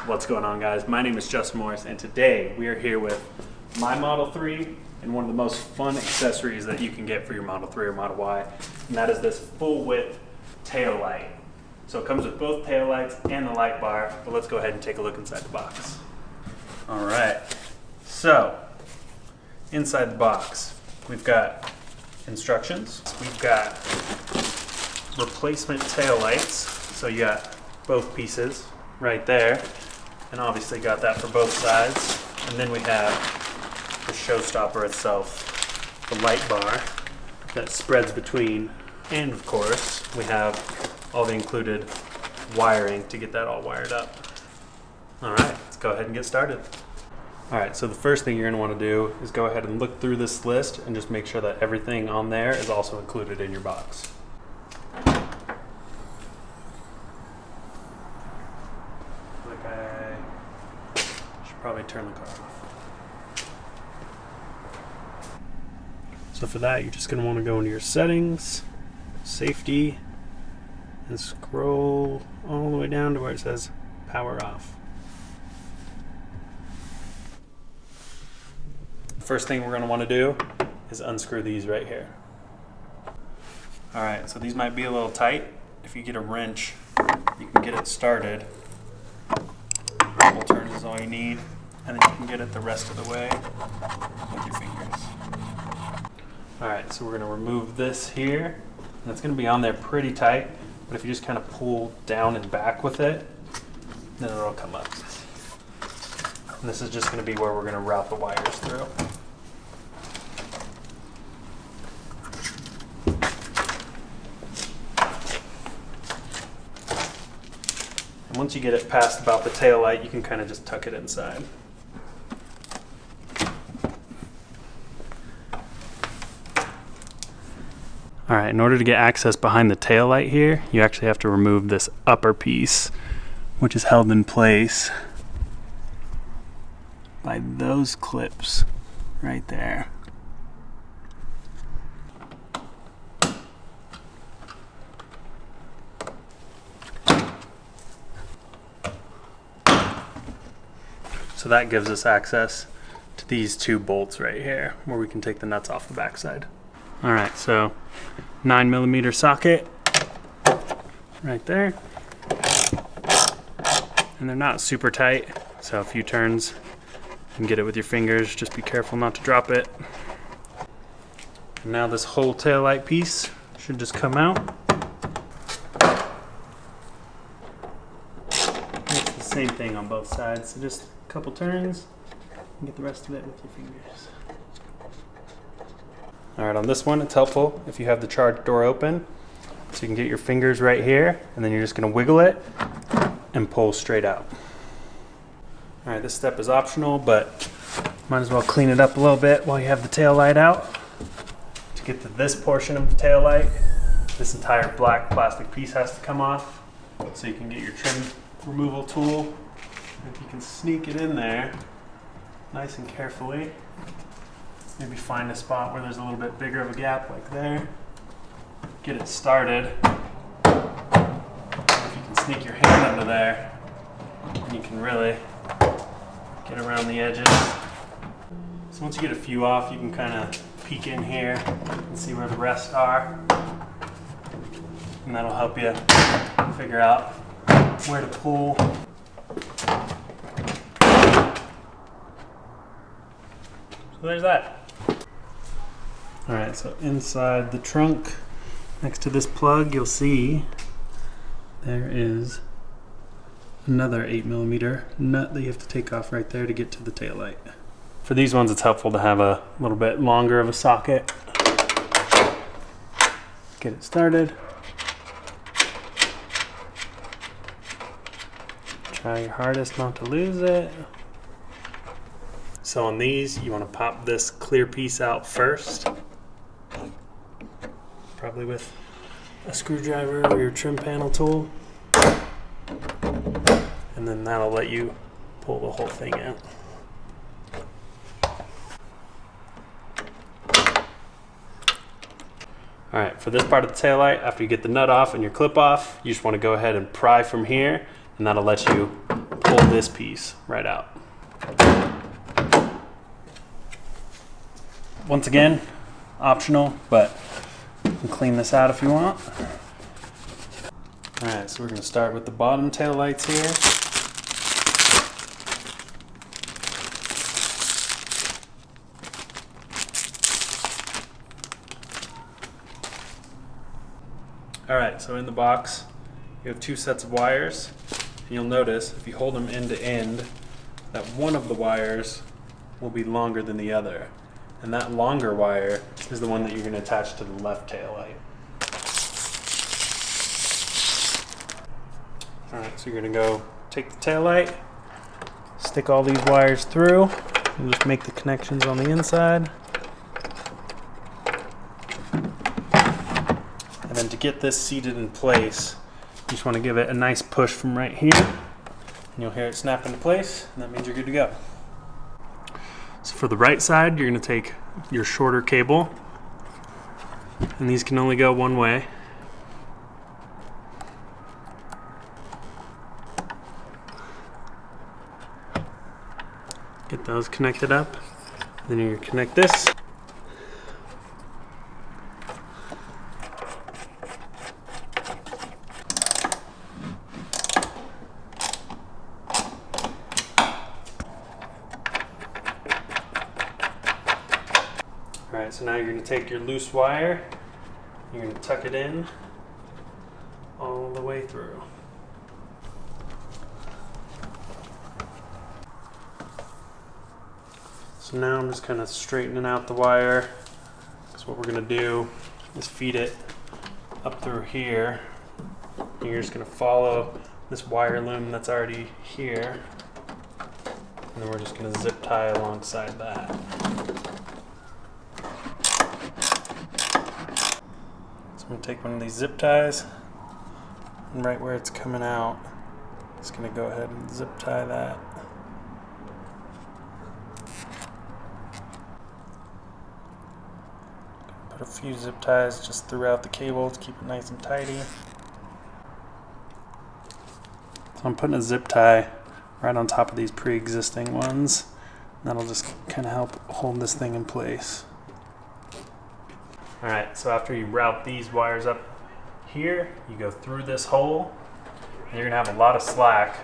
What's going on, guys? My name is Justin Morris, and today we are here with my Model 3 and one of the most fun accessories that you can get for your Model 3 or Model Y, and that is this full width tail light. So it comes with both tail lights and the light bar, but let's go ahead and take a look inside the box. All right, so inside the box, we've got instructions. We've got replacement tail lights. So you got both pieces right there, and obviously got that for both sides. And then we have the showstopper itself, the light bar that spreads between. And of course, we have all the included wiring to get that all wired up. All right, let's go ahead and get started. All right, so the first thing you're gonna wanna do is go ahead and look through this list and just make sure that everything on there is also included in your box. Like I should probably turn the car off. So for that, you're just gonna wanna go into your settings, safety, and scroll all the way down to where it says power off. First thing we're going to want to do is unscrew these right here. Alright, so these might be a little tight. If you get a wrench, you can get it started. A couple turns is all you need, and then you can get it the rest of the way with your fingers. Alright, so we're going to remove this here. And it's going to be on there pretty tight, but if you just kind of pull down and back with it, then it'll come up. And this is just going to be where we're going to route the wires through. And once you get it past about the tail light, you can kind of just tuck it inside. All right, in order to get access behind the tail light here, you actually have to remove this upper piece, which is held in place by those clips right there. So that gives us access to these two bolts right here, where we can take the nuts off the backside. All right, so 9mm socket right there. And they're not super tight, so a few turns you can get it with your fingers. Just be careful not to drop it. And now this whole tail light piece should just come out. It's the same thing on both sides, so just a couple turns and get the rest of it with your fingers. All right, on this one, it's helpful if you have the charge door open, so you can get your fingers right here, and then you're just gonna wiggle it and pull straight out. All right, this step is optional, but might as well clean it up a little bit while you have the tail light out. To get to this portion of the tail light, this entire black plastic piece has to come off, so you can get your trim removal tool. If you can sneak it in there nice and carefully, maybe find a spot where there's a little bit bigger of a gap like there. Get it started. If you can sneak your hand under there, you can really get around the edges. So once you get a few off, you can kind of peek in here and see where the rest are. And that'll help you figure out where to pull. So there's that. All right, so inside the trunk, next to this plug, you'll see there is another 8mm nut that you have to take off right there to get to the taillight. For these ones, it's helpful to have a little bit longer of a socket. Get it started. Try your hardest not to lose it. So on these, you want to pop this clear piece out first. Probably with a screwdriver or your trim panel tool. And then that'll let you pull the whole thing out. All right, for this part of the taillight, after you get the nut off and your clip off, you just want to go ahead and pry from here, and that'll let you pull this piece right out. Once again, optional, but you can clean this out if you want. All right, so we're gonna start with the bottom tail lights here. All right, so in the box, you have 2 sets of wires. And you'll notice if you hold them end to end, that one of the wires will be longer than the other. And that longer wire is the one that you're gonna attach to the left tail light. All right, so you're gonna go take the tail light, stick all these wires through, and just make the connections on the inside. And then to get this seated in place, you just want to give it a nice push from right here. And you'll hear it snap into place, and that means you're good to go. So for the right side, you're going to take your shorter cable, and these can only go one way. Get those connected up. Then you're going to connect this. All right, so now you're going to take your loose wire, you're going to tuck it in all the way through. So now I'm just kind of straightening out the wire, because what we're going to do is feed it up through here. And you're just going to follow this wire loom that's already here, and then we're just going to zip tie alongside that. So I'm going to take one of these zip ties, and right where it's coming out, just going to go ahead and zip tie that. Put a few zip ties just throughout the cable to keep it nice and tidy. So I'm putting a zip tie right on top of these pre-existing ones. That'll just kind of help hold this thing in place. All right, so after you route these wires up here, you go through this hole, and you're gonna have a lot of slack,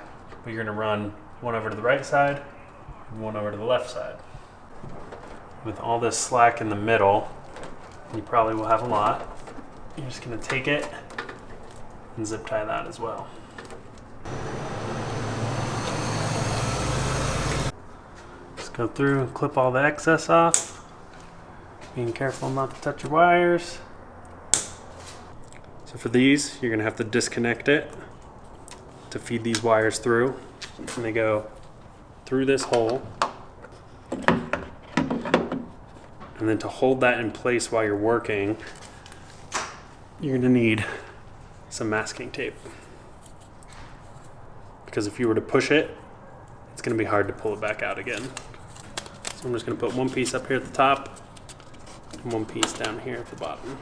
but you're gonna run one over to the right side and one over to the left side. With all this slack in the middle, you probably will have a lot. You're just gonna take it and zip tie that as well. Just go through and clip all the excess off. Being careful not to touch your wires. So for these, you're gonna have to disconnect it to feed these wires through. And they go through this hole. And then to hold that in place while you're working, you're gonna need some masking tape. Because if you were to push it, it's gonna be hard to pull it back out again. So I'm just gonna put one piece up here at the top, and one piece down here at the bottom.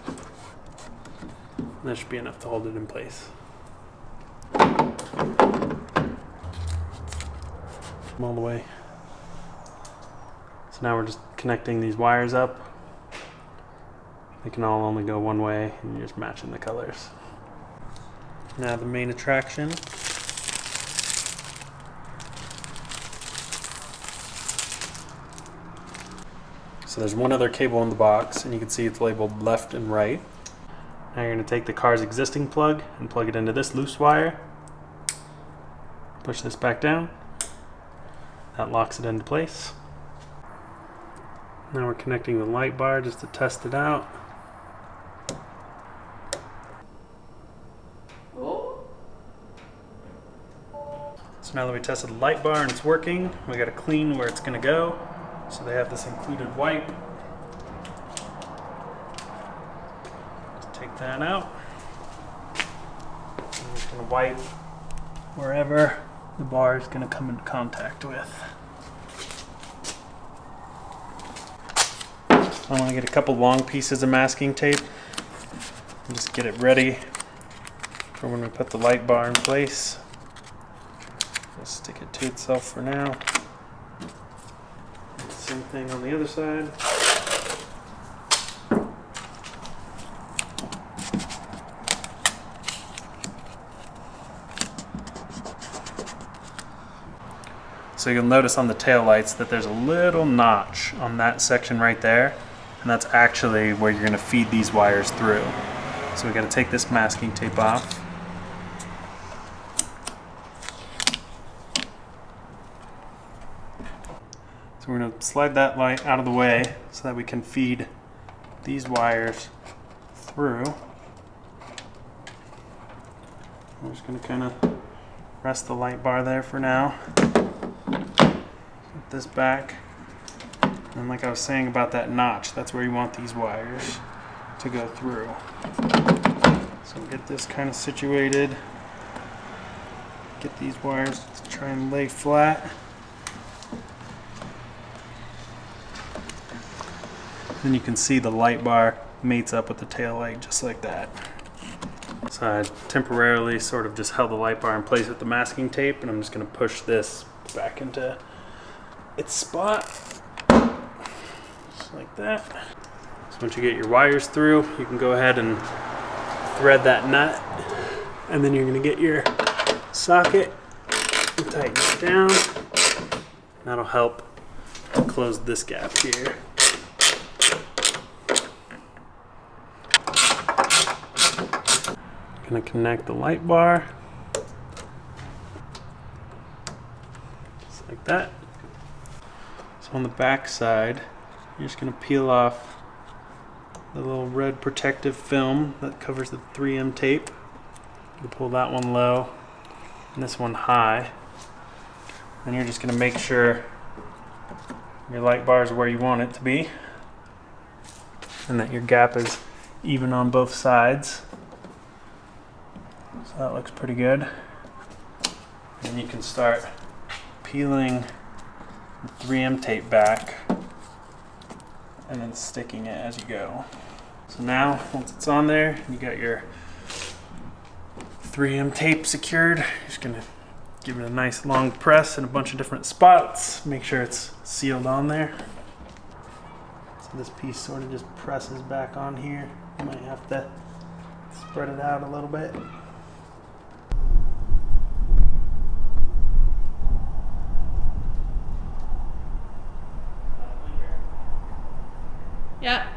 And that should be enough to hold it in place. All the way. So now we're just connecting these wires up. They can all only go one way, and you're just matching the colors. Now the main attraction. So there's one other cable in the box, and you can see it's labeled left and right. Now you're going to take the car's existing plug and plug it into this loose wire. Push this back down. That locks it into place. Now we're connecting the light bar just to test it out. So now that we tested the light bar and it's working, we got to clean where it's going to go. So they have this included wipe. Just take that out. I'm just going to wipe wherever the bar is going to come into contact with. I want to get a couple long pieces of masking tape and just get it ready for when we put the light bar in place. We'll stick it to itself for now. Same thing on the other side. So you'll notice on the tail lights that there's a little notch on that section right there, and that's actually where you're going to feed these wires through. So we got to take this masking tape off. So we're going to slide that light out of the way so that we can feed these wires through. We're just going to kind of rest the light bar there for now. Put this back. And like I was saying about that notch, that's where you want these wires to go through. So we'll get this kind of situated. Get these wires to try and lay flat. Then you can see the light bar mates up with the tail light just like that. So I temporarily sort of just held the light bar in place with the masking tape, and I'm just going to push this back into its spot. Just like that. So once you get your wires through, you can go ahead and thread that nut, and then you're going to get your socket and tighten it down. That'll help close this gap here. Going to connect the light bar just like that. So on the back side, you're just going to peel off the little red protective film that covers the 3M tape. You pull that one low and this one high, and you're just going to make sure your light bar is where you want it to be and that your gap is even on both sides. So that looks pretty good. And you can start peeling the 3M tape back and then sticking it as you go. So now, once it's on there, you got your 3M tape secured. You're just gonna give it a nice long press in a bunch of different spots. Make sure it's sealed on there. So this piece sort of just presses back on here. You might have to spread it out a little bit. Yeah.